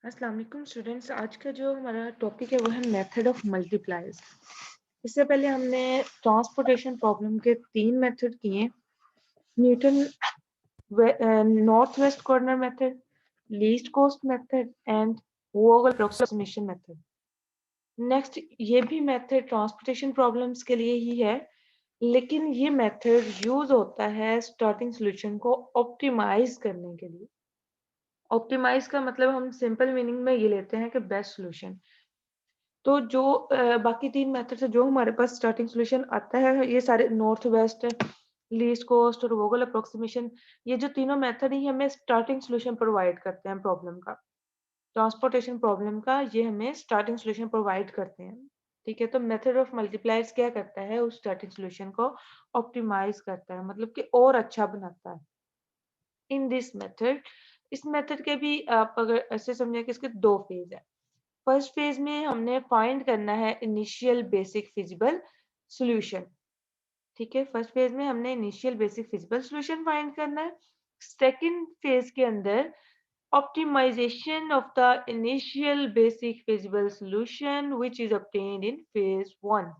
अस्सलाम वालेकुम स्टूडेंट्स। आज का जो हमारा टॉपिक है वो है मेथड ऑफ मल्टीप्लायर्स। इससे पहले हमने ट्रांसपोर्टेशन प्रॉब्लम के 3 मेथड किए। Newton north west corner method, least cost method and Vogel approximation method. Next ये भी मेथड ट्रांसपोर्टेशन प्रॉब्लम्स के लिए ही है, लेकिन ये मेथड यूज होता है स्टार्टिंग सॉल्यूशन को ऑप्टिमाइज करने के लिए। ऑप्टिमाइज का मतलब हम सिंपल मीनिंग में ये लेते हैं कि बेस्ट सॉल्यूशन। तो जो बाकी 3 मेथड से जो हमारे पास स्टार्टिंग सॉल्यूशन आता है, ये सारे नॉर्थ वेस्ट, लीस्ट कॉस्ट और वोगल अप्रोक्सीमेशन, ये जो तीनों मेथड ही हमें स्टार्टिंग सॉल्यूशन प्रोवाइड करते हैं प्रॉब्लम का। ट्रांसपोर्टेशन प्रॉब्लम का ये हमें स्टार्टिंग सॉल्यूशन प्रोवाइड करते हैं। ठीक है, तो मेथड ऑफ मल्टीप्लायर्स क्या करता है, उस स्टार्टिंग सॉल्यूशन को ऑप्टिमाइज करता है, मतलब कि और अच्छा बनाता है। इन दिस मेथड, इस मेथड के भी आप अगर ऐसे समझे कि इसके 2 फेज है। फर्स्ट फेज में हमने फाइंड करना है इनिशियल बेसिक फिजिबल सॉल्यूशन। ठीक है, फर्स्ट फेज में हमने initial basic feasible solution find करना है। सेकंड फेज के अंदर optimization of the initial basic feasible solution which is obtained in phase 1।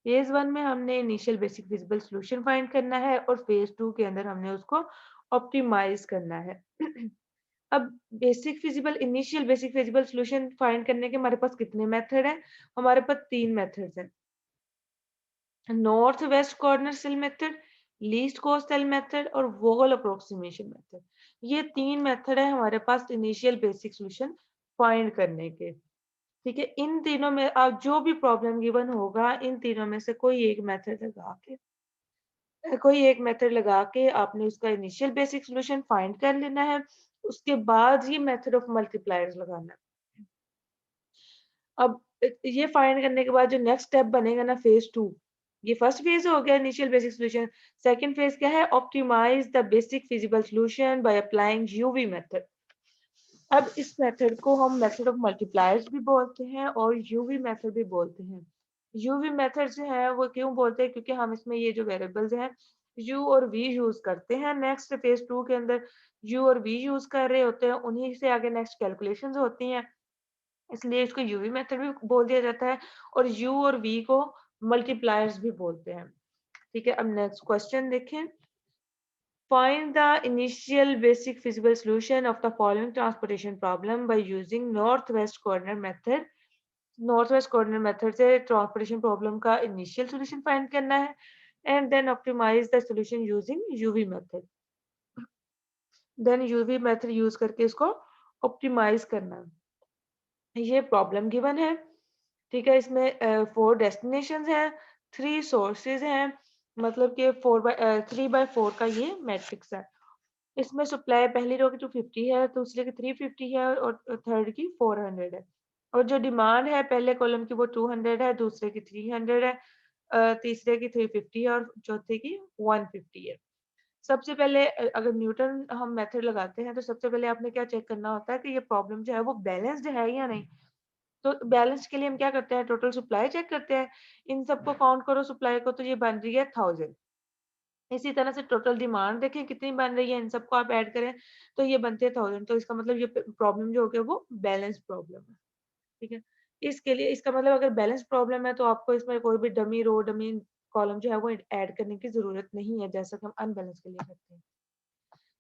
Phase 1 में हमने initial basic feasible solution find करना है और फेज 2 के अंदर हमने उसको ऑप्टिमाइज करना है। अब initial basic feasible solution find करने के हमारे पास कितने मेथड हैं? हमारे पास 3 मेथड्स हैं। North west corner cell method, least cost cell method और वोगल अप्रोक्सीमेशन मेथड। ये 3 मेथड है हमारे पास इनिशियल बेसिक सॉल्यूशन फाइंड करने के। ठीक है, इन तीनों में आप जो भी प्रॉब्लम गिवन होगा, इन तीनों में से कोई एक मेथड लगा के आपने उसका इनिशियल बेसिक सॉल्यूशन फाइंड कर लेना है। उसके बाद ही मेथड ऑफ मल्टीप्लायर्स लगाना है। अब ये फाइंड करने के बाद जो नेक्स्ट स्टेप बनेगा ना, फेज 2। ये फर्स्ट फेज हो गया initial basic solution. Second phase क्या है? Optimize the basic feasible solution by applying UV method. अब इस मेथड को हम मेथड ऑफ मल्टीप्लायर्स भी बोलते हैं और यूवी मेथड भी बोलते हैं। यूवी मेथड जो है वो क्यों बोलते हैं? क्योंकि हम इसमें ये जो वेरिएबल्स हैं यू और वी यूज करते हैं। नेक्स्ट फेज 2 के अंदर यू और वी यूज कर रहे होते हैं, उन्हीं से आगे नेक्स्ट कैलकुलेशंस होती हैं, इसलिए इसको यूवी मेथड भी बोल दिया जाता है और यू और वी को मल्टीप्लायर्स भी बोलते हैं। ठीक है, अब नेक्स्ट क्वेश्चन देखें। Find the initial basic feasible solution of the following transportation problem by using northwest corner method. North west corner method से ट्रांसपोर्टेशन प्रॉब्लम का इनिशियल सॉल्यूशन फाइंड करना है and then optimize the solution using UV method. Then UV method use करके इसको optimise करना है। ये problem given है। ठीक है, इसमें 4 डेस्टिनेशंस हैं, 3 सोर्सेज हैं, मतलब कि 3/4 का ये मैट्रिक्स है। इसमें सप्लाई पहली रो की 250 है, दूसरे की 350 है और थर्ड की 400 है। और जो डिमांड है पहले कॉलम की वो 200 है, दूसरे की 300 है, तीसरे की 350 है और चौथे की 150 है। सबसे पहले अगर न्यूटन हम मेथड लगाते हैं तो सबसे पहले आपने क्या चेक करना होता है कि ये प्रॉब्लम जो है वो बैलेंस्ड है या नहीं। तो बैलेंस के लिए हम क्या करते हैं? टोटल सप्लाई चेक करते हैं। इन सबको काउंट करो सप्लाई को, तो ये बन रही है 1000। इसी तरह से टोटल डिमांड देखें कितनी बन रही है, इन सबको आप ऐड करें तो ये बनते हैं 1000। तो इसका मतलब ये प्रॉब्लम जो हो गया वो बैलेंस प्रॉब्लम है। ठीक है, इसके लिए इसका मतलब अगर बैलेंस प्रॉब्लम है तो आपको इसमें कोई भी डमी रो डमी कॉलम जो है वो ऐड करने की जरूरत नहीं है, जैसा कि हम अनबैलेंस के लिए करते हैं।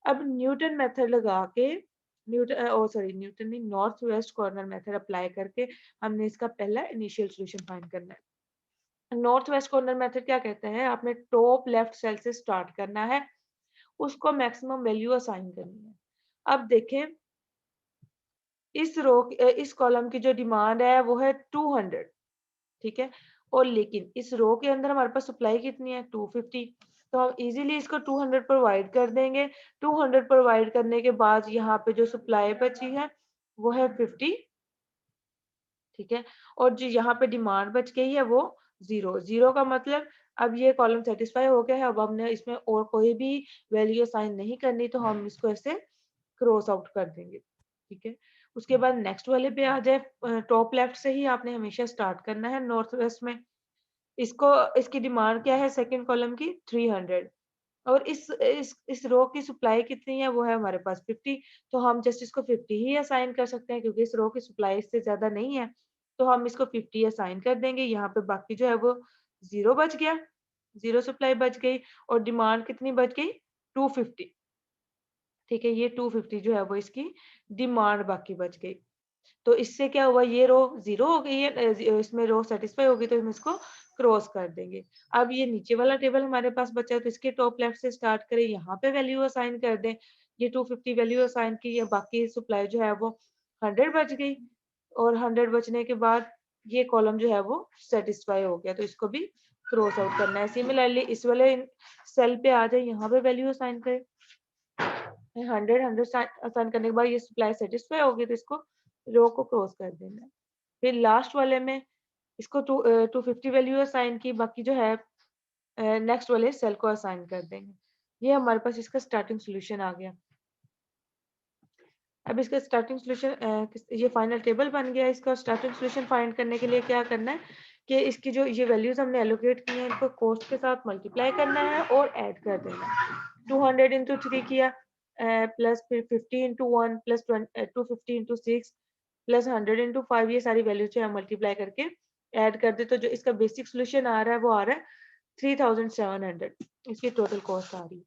अब न्यूटन मेथड लगा के न्यूटन नहीं, north west corner method apply करके हमने इसका पहला इनिशियल सॉल्यूशन फाइंड करना है। नॉर्थ वेस्ट कॉर्नर मेथड क्या कहते हैं? आपने टॉप लेफ्ट सेल से स्टार्ट करना है, उसको मैक्सिमम वैल्यू असाइन करनी है। अब देखें, इस कॉलम की जो डिमांड है वो है 200। ठीक है, और लेकिन इस रो के अंदर हमारे पास सप्लाई कितनी है? 250। तो हम इजीली इसको 200 प्रोवाइड कर देंगे। 200 प्रोवाइड करने के बाद यहाँ पे जो सप्लाई बची है वो है 50। ठीक है, और जो यहाँ पे डिमांड बच गई है वो 0। 0 का मतलब अब ये कॉलम सेटिस्फाई हो गया है। अब हमने इसमें और कोई भी वैल्यू असाइन नहीं करनी, तो हम इसको ऐसे क्रॉस आउट कर देंगे। ठीक है, उसके बाद नेक्स्ट वाले पे आ जाए। टॉप लेफ्ट से ही आपने हमेशा स्टार्ट करना है, नॉर्थ वेस्ट में। इसको इसकी डिमांड क्या है सेकंड कॉलम की? 300। और इस रो की सप्लाई कितनी है, वो है हमारे पास 50। तो हम जस्ट इसको 50 ही असाइन कर सकते हैं, क्योंकि इस रो की सप्लाई इससे ज्यादा नहीं है। तो हम इसको 50 असाइन कर देंगे। यहाँ पे बाकी जो है वो 0 बच गया, 0 सप्लाई बच गई, और डिमांड कितनी बच गई, 250। ठीक है, ये 250 जो है वो इसकी डिमांड बाकी बच गई। तो इससे क्या हुआ, ये रो 0 हो गई है, इसमें रो सेटिस्फाई होगी, तो हम इसको क्रॉस कर देंगे। अब ये नीचे वाला टेबल हमारे पास बचा है, तो इसके टॉप लेफ्ट से स्टार्ट करें, यहाँ पे वैल्यू असाइन कर दें। ये 250 वैल्यू असाइन की है, बाकी सप्लाई जो है वो 100 बच गई, और 100 बचने के बाद ये कॉलम जो है वो सेटिस्फाई हो गया, तो इसको भी क्रॉस आउट करना है। सिमिलरली इस वाले सेल पे आ जाए, यहाँ पे वैल्यू असाइन करें। 100 असाइन करने के बाद ये सप्लाई सेटिस्फाई होगी, तो इसको रो को क्रॉस कर देना है। फिर लास्ट वाले में इसको 250 वैल्यू असाइन की, बाकी जो है नेक्स्ट वाले सेल को असाइन कर देंगे। ये हमारे पास इसका स्टार्टिंग सोल्यूशन आ गया। अब इसका स्टार्टिंग सोल्यूशन, ये फाइनल टेबल बन गया। इसका स्टार्टिंग सोल्यूशन फाइंड करने के लिए क्या करना है कि इसकी जो ये वैल्यूज हमने एलोकेट की हैं, इनको कॉस्ट के साथ मल्टीप्लाई करना है और ऐड कर देना है। 200 इंटू 3 किया, प्लस फिर 50 into 1 plus 250 into 6 plus 100 into 5, ये सारी वैल्यूज जो है मल्टीप्लाई करके ऐड कर दे, तो जो इसका बेसिक सोल्यूशन आ रहा है वो आ रहा है 3700। इसकी टोटल कॉस्ट आ रही है।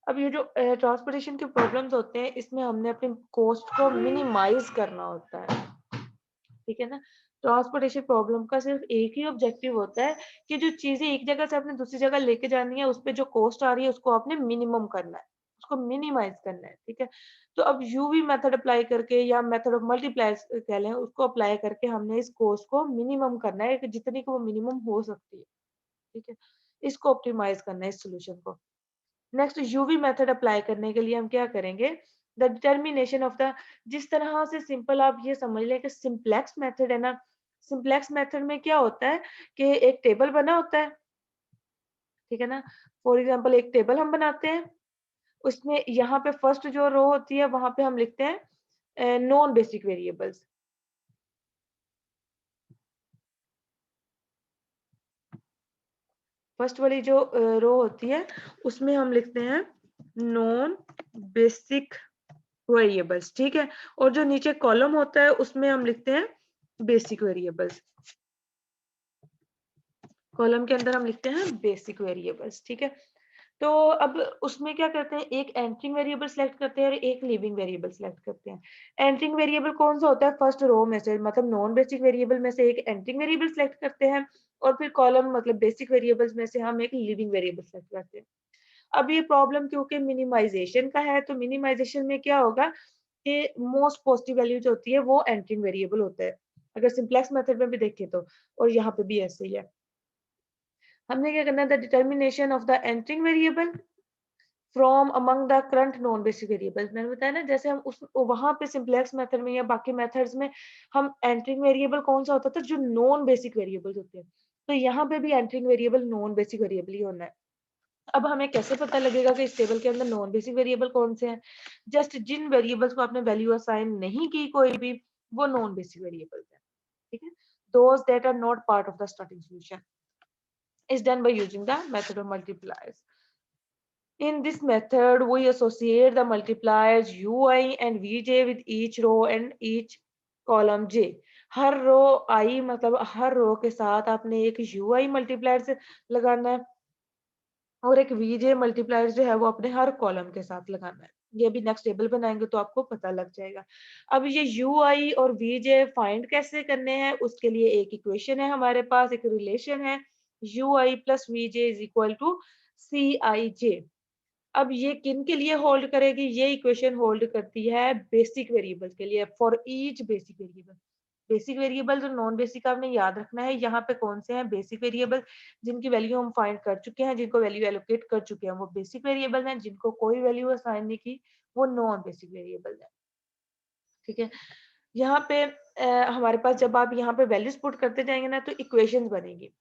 अब ये जो ट्रांसपोर्टेशन के प्रॉब्लम्स होते हैं, इसमें हमने अपनी कॉस्ट को मिनिमाइज करना होता है। ठीक है ना। ट्रांसपोर्टेशन प्रॉब्लम का सिर्फ एक ही ऑब्जेक्टिव होता है कि जो चीजें एक जगह से आपने दूसरी जगह लेके जानी है, उस पर जो कॉस्ट आ रही है उसको आपने मिनिमम करना है, उसको मिनिमाइज करना है। ठीक है। तो अब यूवी मेथड अप्लाई करके या मेथड ऑफ मल्टीप्लाई कह लें, उसको अप्लाई करके हमने इस कॉस्ट को मिनिमम करना है कि जितनी को वो मिनिमम हो सकती है। ठीक है। इसको ऑप्टिमाइज करना है इस सोल्यूशन को। नेक्स्ट यूवी मेथड अप्लाई करने के लिए हम क्या करेंगे, द डिटर्मिनेशन ऑफ द, जिस तरह से सिंपल आप ये समझ लें कि सिंप्लेक्स मेथड है ना, सिंप्लेक्स मेथड में क्या होता है कि एक टेबल बना होता है। ठीक है ना। फॉर एग्जांपल एक टेबल हम बनाते हैं, उसमें यहाँ पे फर्स्ट जो रो होती है वहां पे हम लिखते हैं नॉन बेसिक वेरिएबल्स। फर्स्ट वाली जो रो होती है उसमें हम लिखते हैं नॉन बेसिक वेरिएबल्स। ठीक है। और जो नीचे कॉलम होता है उसमें हम लिखते हैं बेसिक वेरिएबल्स। कॉलम के अंदर हम लिखते हैं बेसिक वेरिएबल्स। ठीक है। तो अब उसमें क्या करते हैं, एक एंटरिंग वेरिएबल सेलेक्ट करते हैं और एक लीविंग वेरिएबल सेलेक्ट करते हैं। एंटरिंग वेरिएबल कौन सा होता है, फर्स्ट रो में से, मतलब नॉन बेसिक वेरिएबल में से एक एंटरिंग वेरिएबल सेलेक्ट करते हैं, और फिर कॉलम मतलब बेसिक वेरिएबल्स में से हम एक लिविंग वेरिएबल सेलेक्ट करते हैं। अब ये प्रॉब्लम क्योंकि मिनिमाइजेशन का है, तो मिनिमाइजेशन में क्या होगा कि मोस्ट पॉजिटिव वैल्यू जो होती है वो एंटरिंग वेरिएबल होता है, अगर सिंप्लेक्स मेथड में भी देखें तो, और यहाँ पे भी ऐसे ही है। हमने क्या करना है, the determination of the entering variable from among the current non basic variables. मैंने बताया ना, जैसे हम उस वहां पे सिंप्लेक्स मेथड में या बाकी मेथड्स में हम एंटरिंग वेरिएबल कौन सा होता था, जो नॉन बेसिक वेरिएबल्स होते हैं, तो यहाँ पे भी entering variable non basic variable ही होना है। अब हमें कैसे पता लगेगा कि इस टेबल के अंदर नॉन बेसिक वेरिएबल कौन से हैं, जस्ट जिन वेरिएबल्स को आपने वैल्यू असाइन नहीं की कोई भी, वो नॉन बेसिक वेरिएबल्स हैं। ठीक है। Those that are not part of the starting solution is done by using the method of multipliers. In this method, we associate the multipliers ui and vj with each row and each column j. हर रो आई मतलब हर रो के साथ आपने एक ui multiplier से लगाना है, और एक vj मल्टीप्लायर जो है वो अपने हर कॉलम के साथ लगाना है। ये भी नेक्स्ट टेबल बनाएंगे तो आपको पता लग जाएगा। अब ये ui और vj फाइंड कैसे करने हैं, उसके लिए एक इक्वेशन है हमारे पास, एक रिलेशन है, ui plus vj is equal to cij। अब ये किन के लिए होल्ड करेगी, ये इक्वेशन होल्ड करती है बेसिक वेरिएबल्स के लिए, for each basic variable. Basic variables और नॉन बेसिक आपने याद रखना है, यहाँ पे कौन से हैं बेसिक वेरिएबल, जिनकी वैल्यू हम फाइंड कर चुके हैं, जिनको वैल्यू एलोकेट कर चुके हैं, वो बेसिक वेरिएबल हैं। जिनको कोई वैल्यू असाइन नहीं की, वो नॉन बेसिक वेरिएबल है। ठीक है। यहाँ पे हमारे पास जब आप यहाँ पे वैल्यूज पुट करते जाएंगे ना, तो इक्वेशंस बनेगी।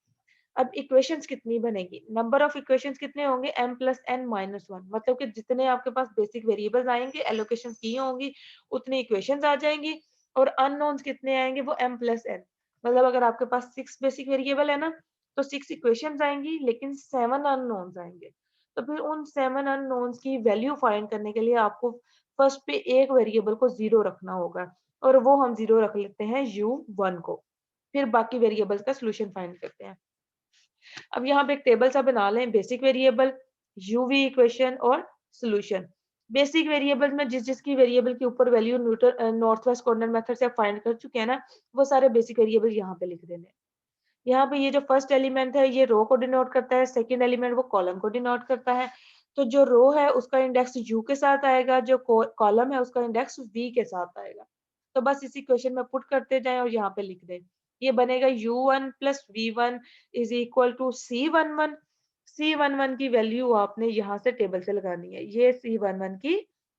अब इक्वेशंस कितनी बनेगी, नंबर ऑफ इक्वेशंस कितने होंगे, m प्लस n माइनस 1, मतलब कि जितने आपके पास बेसिक वेरिएबल्स आएंगे एलोकेशन की होंगी, उतनी इक्वेशंस आ जाएंगी। और अननोन्स कितने आएंगे, वो m प्लस n, मतलब अगर आपके पास 6 बेसिक वेरिएबल है ना, तो 6 इक्वेशंस आएंगी लेकिन 7 अननोन्स आएंगे। तो फिर उन 7 अननोन्स की वैल्यू फाइंड करने के लिए आपको फर्स्ट पे एक वेरिएबल को 0 रखना होगा और वो हम 0 रख लेते हैं u1 को। फिर बाकी वेरिएबल्स का सॉल्यूशन फाइंड करते हैं। अब यहाँ पे एक टेबल सा बना लें, बेसिक वेरिएबल, यूवी इक्वेशन और सॉल्यूशन। बेसिक वेरिएबल में जिस जिसकी वेरिएबल के ऊपर value north west corner method से आप फाइंड कर चुके हैं ना, वो सारे बेसिक वेरिएबल यहाँ पे लिख देने हैं। यहाँ पे ये जो फर्स्ट एलिमेंट है ये रो को डिनोट करता है, सेकंड एलिमेंट वो कॉलम को डिनोट करता है। तो जो रो है उसका इंडेक्स यू के साथ आएगा, जो कॉलम है उसका इंडेक्स वी के साथ आएगा। तो बस इसी क्वेश्चन में पुट करते जाएं और यहाँ पे लिख दें। ये बनेगा u1 plus v1 is equal to c11। c11 की वैल्यू आपने यहाँ से टेबल से लगानी है, ये c11 की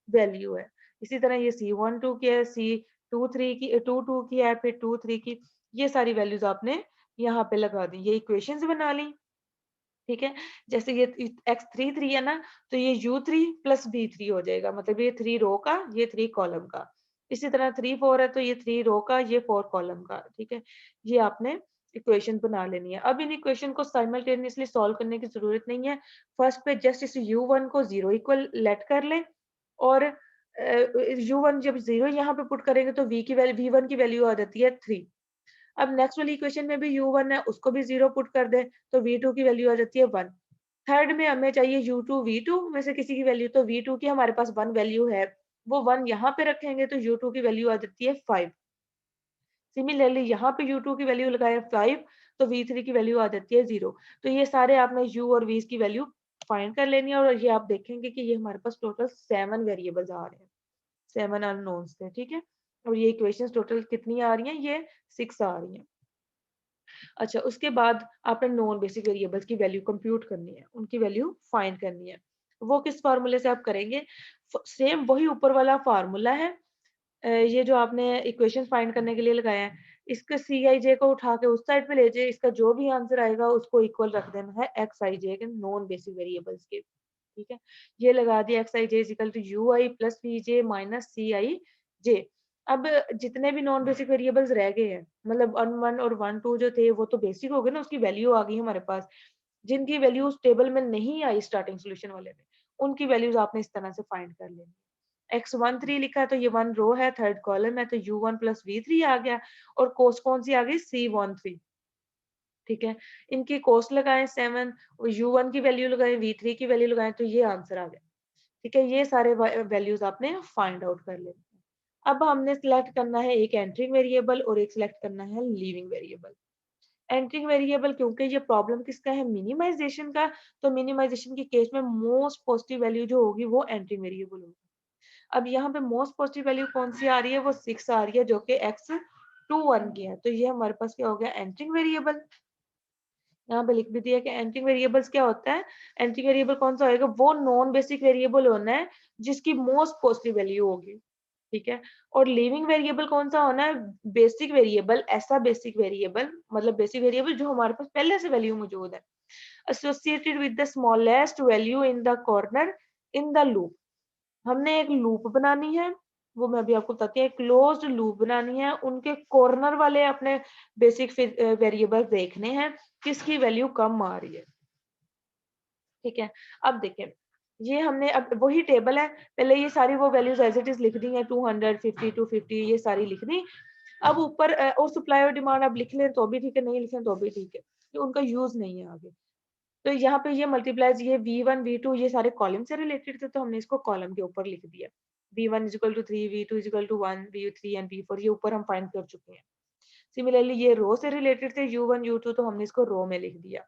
वैल्यू है। इसी तरह ये c12 की है, c23 की, 22 की है, फिर 23 की, ये सारी वैल्यूज आपने यहाँ पे लगा दी। ये इक्वेशंस बना ली, ठीक है। जैसे ये x33 है ना, तो ये u3 प्लस v3 हो जाएगा, मतलब ये 3 रो का, ये 3 कॉलम का। इसी तरह 3 4 है तो ये 3 रो का, ये 4 कॉलम का, ठीक है। ये आपने इक्वेशन बना लेनी है। अब इन इक्वेशन को साइमल्टेनियसली सॉल्व करने की जरूरत नहीं है। फर्स्ट पे जस्ट इस u1 को 0 इक्वल लेट कर लें और u1 जब 0 यहाँ पे पुट करेंगे तो v की वैल्यू, v1 की वैल्यू आ जाती है 3। अब नेक्स्ट वाली इक्वेशन में भी u1 है, उसको भी 0 पुट कर दें तो v2 की वैल्यू आ जाती है 1। थर्ड में हमें चाहिए u2 v2 में से किसी की वैल्यू, तो v2 की हमारे पास 1 वैल्यू है, वो 1 यहाँ पे रखेंगे तो u2 की वैल्यू आ जाती है 5। सिमिलरली यहाँ पे u2 की वैल्यू लगाए 5 तो v3 की वैल्यू आ जाती है 0। तो ये सारे आपने u और v की वैल्यू फाइंड कर लेनी है और ये आप देखेंगे कि ये हमारे पास टोटल 7 वेरिएबल्स आ रहे हैं, 7 अननोन्स थे, ठीक है। और ये इक्वेशंस टोटल कितनी आ रही हैं, ये 6 आ रही हैं। अच्छा, उसके बाद आपने नॉन बेसिक वेरिएबल्स की वैल्यू कंप्यूट करनी है, उनकी वैल्यू फाइंड करनी है। वो किस फार्मूले से आप करेंगे, सेम वही ऊपर वाला फार्मूला है। ये जो आपने इक्वेशन फाइंड करने के लिए लगाया है, इसका सी आई जे को उठा के उस साइड पे ले जाए, इसका जो भी आंसर आएगा उसको इक्वल रख देना है एक्स आई जे के, नॉन बेसिक वेरिएबल्स के, ठीक है। ये लगा दिया x i j equal to u i plus v j minus c i j. अब जितने भी नॉन बेसिक वेरिएबल्स रह गए हैं, मतलब वन और 1 2 जो थे वो तो बेसिक हो गए ना, उसकी वैल्यू आ गई हमारे पास। जिनकी वैल्यू उस टेबल में नहीं आई स्टार्टिंग सोल्यूशन वाले में, उनकी वैल्यूज आपने इस तरह से फाइंड कर लेनी। x13 लिखा है तो ये 1 रो है, थर्ड कॉलम है, तो u1 प्लस v3 आ गया और कोस्ट कौन सी आ गई, c13, ठीक है। इनकी कोस्ट लगाएं 7 और u1 की वैल्यू लगाएं, v3 की वैल्यू लगाएं, तो ये आंसर आ गया, ठीक है। ये सारे वैल्यूज आपने फाइंड आउट कर लेने हैं। अब हमने सिलेक्ट करना है एक एंट्रिंग वेरिएबल और एक सिलेक्ट करना है लीविंग वेरिएबल। एंट्रिंग वेरिएबल, क्योंकि ये प्रॉब्लम किसका है, मिनिमाइजेशन का, तो मिनिमाइजेशन के केस में मोस्ट पॉजिटिव वैल्यू जो होगी वो एंट्रिंग वेरिएबल होगी। अब यहाँ पे मोस्ट पॉजिटिव वैल्यू कौन सी आ रही है, वो 6 आ रही है जो कि x21 की है, तो ये हमारे पास क्या हो गया, एंट्रिंग वेरिएबल। यहाँ पे लिख भी दिया कि एंट्रिंग वेरिएबल्स क्या होता है, एंट्रिंग वेरिएबल कौन सा होगा, वो नॉन बेसिक वेरिएबल होना है जिसकी मोस्ट पॉजिटिव वैल्यू होगी, ठीक है। और लिविंग वेरिएबल कौन सा होना है, बेसिक वेरिएबल, ऐसा बेसिक वेरिएबल, मतलब बेसिक वेरिएबल जो हमारे पास पहले से वैल्यू मौजूद है, associated with the smallest value in the corner in the loop. हमने एक लूप बनानी है, वो मैं अभी आपको बताती हूँ, क्लोज्ड लूप बनानी है, उनके कॉर्नर वाले अपने बेसिक वेरिएबल देखने हैं किसकी वैल्यू कम आ रही है, ठीक है। अब देखें, ये हमने अब वही टेबल है, पहले ये सारी वो वैल्यूज एज इट इज लिख दी है, 250 250 ये सारी लिख दी। अब ऊपर और सप्लाई और डिमांड अब लिख लें तो भी ठीक है, नहीं लिखें तो भी ठीक है, तो उनका यूज नहीं है आगे। तो यहाँ पे ये मल्टीप्लाइज, ये v1 v2 ये सारे कॉलम से रिलेटेड थे, तो हमने इसको कॉलम के ऊपर लिख दिया। v1 is equal to 3, v2 is equal to 1, v3 and v4 ये ऊपर हम फाइंड कर चुके हैं। सिमिलरली ये रो से रिलेटेड थे, u1 u2, तो हमने इसको रो में लिख दिया।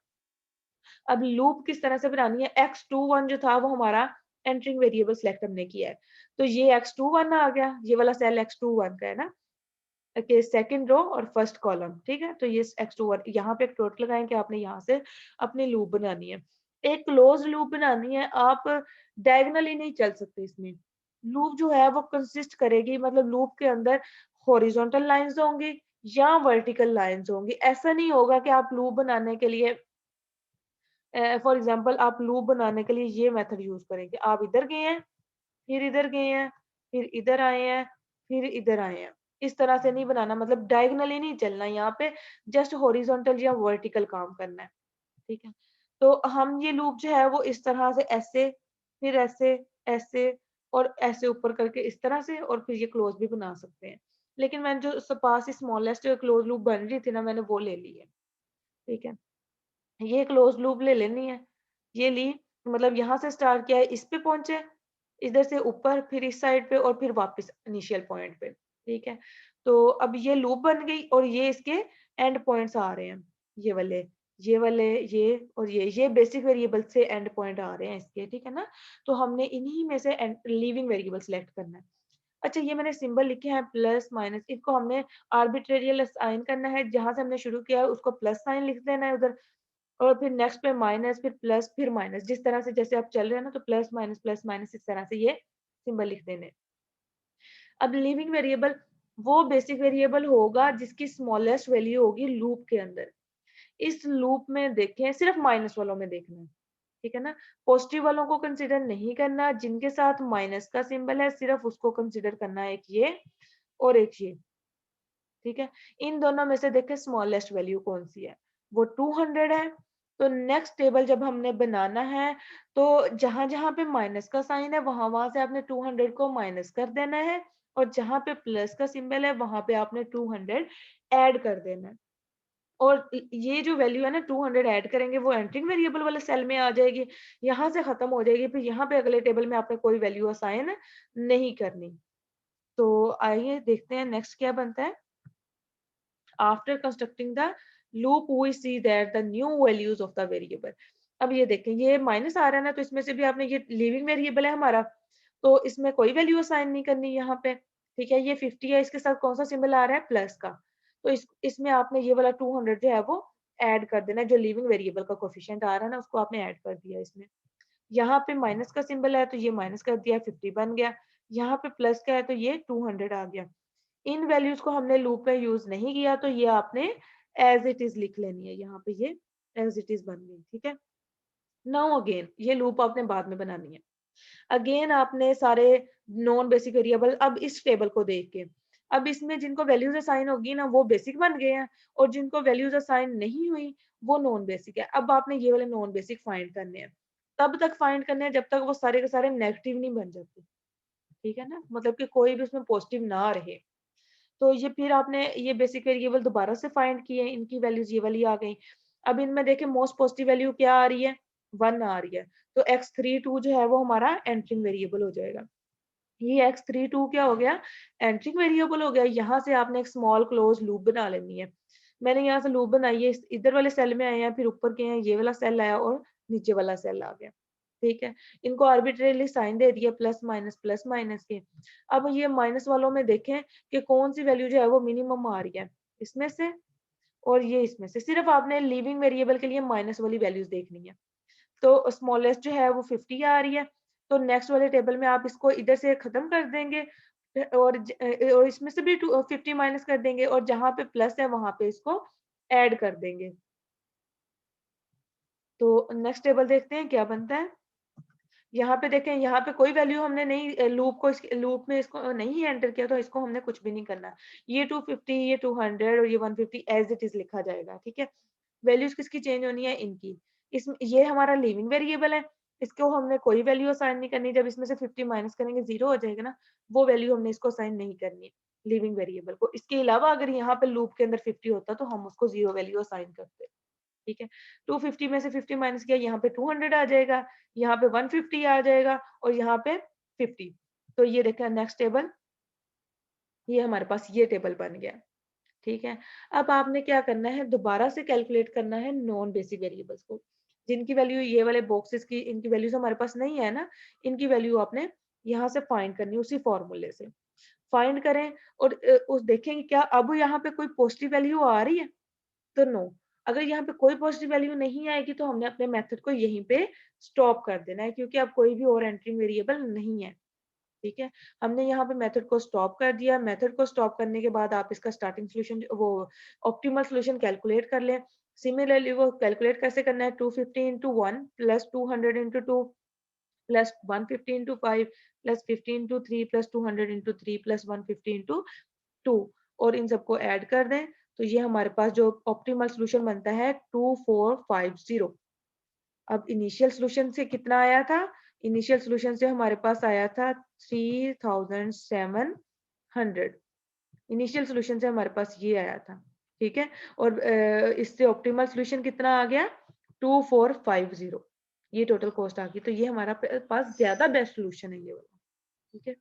अब लूप किस तरह से बनानी है, x21 जो था वो हमारा एंटरिंग वेरिएबल सेलेक्ट हमने किया है, तो ये x21 आ गया, ये वाला सेल x21 का है ना, के सेकंड रो और फर्स्ट कॉलम, ठीक है। तो ये x21 यहाँ पे एक टोटल लगाएं कि आपने यहाँ से अपनी लूप बनानी है, एक क्लोज लूप बनानी है, आप डायगनली नहीं चल सकते इसमें। लूप जो है वो कंसिस्ट करेगी, मतलब लूप के अंदर हॉरिजॉन्टल लाइंस होंगी या वर्टिकल लाइंस होंगी। ऐसा नहीं होगा कि आप लूप बनाने के लिए, फॉर एग्जांपल आप लूप बनाने के लिए ये मेथड यूज करेंगे, आप इधर गए हैं, फिर इधर गए हैं, फिर इधर आए हैं, फिर इधर आए हैं, इस तरह से नहीं बनाना, मतलब डायगनली नहीं चलना, यहाँ पे जस्ट हॉरिजॉन्टल या वर्टिकल काम करना है, ठीक है। तो हम ये लूप जो है वो इस तरह से ऐसे, फिर ऐसे, ऐसे और ऐसे ऊपर करके इस तरह से, और फिर ये क्लोज भी बना सकते हैं। लेकिन मैंने जो पास स्मॉलेस्ट क्लोज लूप बन रही थी ना, मैंने वो ले ली है। ठीक है, ये क्लोज लूप ले लेनी है, ये ली, मतलब यहाँ से स्टार्ट किया है, इस पे पहुंचे, इधर से ऊपर, फिर इस साइड पे और फिर वापस इनिशियल पॉइंट पे। ठीक है, तो अब ये लूप बन गई और ये इसके एंड पॉइंट्स आ रहे हैं, ये वाले, ये वाले, ये और ये बेसिक वेरिएबल से एंड पॉइंट आ रहे हैं इसके। ठीक है ना, तो हमने इन्हीं में से लीविंग वेरिएबल सिलेक्ट करना है। अच्छा, ये मैंने सिंबल लिखे हैं प्लस माइनस, इसको हमने आर्बिट्रेरियल असाइन करना है, जहां से हमने शुरू किया है उसको प्लस साइन लिख देना है उधर, और फिर नेक्स्ट पे माइनस, फिर प्लस, फिर माइनस, जिस तरह से जैसे आप चल रहे हैं ना, तो प्लस माइनस इस तरह से ये सिंबल लिख देने। अब लिविंग वेरिएबल वो बेसिक वेरिएबल होगा जिसकी स्मॉलेस्ट वैल्यू होगी लूप के अंदर। इस लूप में देखें, सिर्फ माइनस वालों में देखना है। ठीक है ना, पॉजिटिव वालों को कंसिडर नहीं करना, जिनके साथ माइनस का सिंबल है सिर्फ उसको कंसिडर करना है, एक ये और एक ये। ठीक है, इन दोनों में से देखें स्मॉलेस्ट वैल्यू कौन सी है, वो 200 है। तो नेक्स्ट टेबल जब हमने बनाना है, तो जहां जहां पे माइनस का साइन है वहां वहां से आपने 200 को माइनस कर देना है, और जहां पे प्लस का सिंबल है वहां पे आपने 200 ऐड कर देना है। और ये जो वैल्यू है ना 200 ऐड करेंगे, वो एंट्रिंग वेरिएबल वाले सेल में आ जाएगी, यहाँ से खत्म हो जाएगी, फिर यहाँ पे अगले टेबल में आपने कोई वैल्यू असाइन नहीं करनी। तो आइए देखते हैं नेक्स्ट क्या बनता है। After constructing the loop we see that the new values of the variable। अब ये देखें, ये माइनस आ रहा है ना, तो इसमें से भी आपने, ये लिविंग वेरिएबल है हमारा, तो इसमें कोई वैल्यू असाइन नहीं करनी यहाँ पे। ठीक है, ये 50 है, इसके साथ कौन सा सिंबल आ रहा है, प्लस का, तो इसमें आपने ये वाला 200 जो है वो ऐड कर देना है, जो लिविंग वेरिएबल का कोफिशिएंट आ रहा है ना उसको आपने ऐड कर दिया इसमें। यहाँ पे माइनस का सिंबल है तो ये माइनस कर दिया, 50 बन गया। यहाँ पे प्लस का है तो ये 200 आ गया। इन वैल्यूज को हमने लूप में यूज नहीं किया, तो ये आपने एज इट इज लिख लेनी है, यहाँ पे ये एज इट इज बन गई। ठीक है, नाउ अगेन ये लूप आपने बाद में बनानी है। अगेन आपने सारे नॉन बेसिक वेरिएबल, अब इस टेबल को देख के, अब इसमें जिनको वैल्यूज असाइन होगी ना वो बेसिक बन गए हैं, और जिनको वैल्यूज असाइन नहीं हुई वो नॉन बेसिक है। अब आपने ये वाले नॉन बेसिक फाइंड करने हैं, तब तक फाइंड करने हैं जब तक वो सारे के सारे नेगेटिव नहीं बन जाते। ठीक है ना, मतलब कि कोई भी उसमें पॉजिटिव ना रहे। तो ये फिर आपने ये बेसिक वेरिएबल दोबारा से फाइंड किए, इनकी वैल्यूज ये वाली आ गई। अब इनमें देखें मोस्ट पॉजिटिव वैल्यू क्या आ रही है, 1 आ रही है, तो x32 जो है वो हमारा एंट्रिंग वेरिएबल हो जाएगा। ये x32 क्या हो गया, एंट्रिंग वेरिएबल हो गया। यहाँ से आपने एक स्मॉल क्लोज लूप बना लेनी है। मैंने यहाँ से लूप बनाई है, इधर वाले सेल में आए हैं, फिर ऊपर के हैं, ये वाला सेल आया और नीचे वाला सेल आ गया। ठीक है, इनको आर्बिट्रेरली साइन दे दिया प्लस माइनस के। अब ये माइनस वालों में देखें कि कौन सी वैल्यू जो है वो मिनिमम आ रही है, इसमें से और ये इसमें से। सिर्फ आपने लिविंग वेरिएबल के लिए माइनस वाली वैल्यूज देखनी है। तो स्मॉलेस्ट जो है वो 50 आ रही है, तो नेक्स्ट वाले टेबल में आप इसको इधर से खत्म कर देंगे, और इसमें से भी 50 माइनस कर देंगे, और जहां पे प्लस है वहां पे इसको ऐड कर देंगे। तो नेक्स्ट टेबल देखते हैं क्या बनता है। यहाँ पे देखें, यहाँ पे कोई वैल्यू हमने नहीं, लूप में इसको नहीं एंटर किया, तो इसको हमने कुछ भी नहीं करना। ये 250, ये 200 और ये 150 एज इट इज लिखा जाएगा। ठीक है, वैल्यूज किसकी चेंज होनी है, इनकी। इसमें ये हमारा लिविंग वेरिएबल है, इसको हमने कोई वैल्यू असाइन नहीं करनी। जब इसमें से 50 माइनस करेंगे 0 हो जाएगा ना, वो वैल्यू हमने इसको असाइन नहीं करनी है लिविंग वेरिएबल को। इसके अलावा अगर यहाँ पे लूप के अंदर 50 होता तो हम उसको 0 वैल्यू असाइन करते। ठीक है, 250 में से 50 माइनस किया, यहाँ पे 200 आ जाएगा, यहाँ पे 150 आ जाएगा और यहाँ पे 50। तो ये देखा नेक्स्ट टेबल, ये हमारे पास ये टेबल बन गया। ठीक है, अब आपने क्या करना है, दोबारा से कैलकुलेट करना है नॉन बेसिक वेरिएबल्स को, जिनकी वैल्यू ये वाले बॉक्सेस की, इनकी वैल्यूज हमारे पास नहीं है ना, इनकी वैल्यू आपने यहाँ से फाइंड करनी है, उसी फॉर्मूले से फाइंड करें। और उस देखेंगे क्या अब यहाँ पे कोई पॉजिटिव वैल्यू आ रही है, तो नो। अगर यहाँ पे कोई पॉजिटिव वैल्यू नहीं आएगी तो हमने अपने मेथड को यहीं पे स्टॉप कर देना है, क्योंकि अब कोई भी और एंट्रिंग वेरिएबल नहीं है। ठीक है, हमने यहाँ पे मेथड को स्टॉप कर दिया। मेथड को स्टॉप करने के बाद आप इसका स्टार्टिंग सोल्यूशन, वो ऑप्टिमल सोल्यूशन कैलकुलेट कर लें। सिमिलरली वो कैलकुलेट कैसे करना है, 250 into 1 plus 200 into 2 plus 150 into 5 plus 50 into 3 plus 200 into 3 plus 150 into 2, और इन सबको ऐड कर दें, तो ये हमारे पास जो ऑप्टिमल सोल्यूशन बनता है 2450। अब इनिशियल सॉल्यूशन से कितना आया था? इनिशियल सॉल्यूशन से हमारे पास आया था 3700। इनिशियल सॉल्यूशन से हमारे पास ये आया था, ठीक है। और इससे ऑप्टिमल सॉल्यूशन कितना आ गया? 2450। ये टोटल कॉस्ट आ गई, तो ये हमारा पास ज्यादा बेस्ट सॉल्यूशन है ये वाला, ठीक है।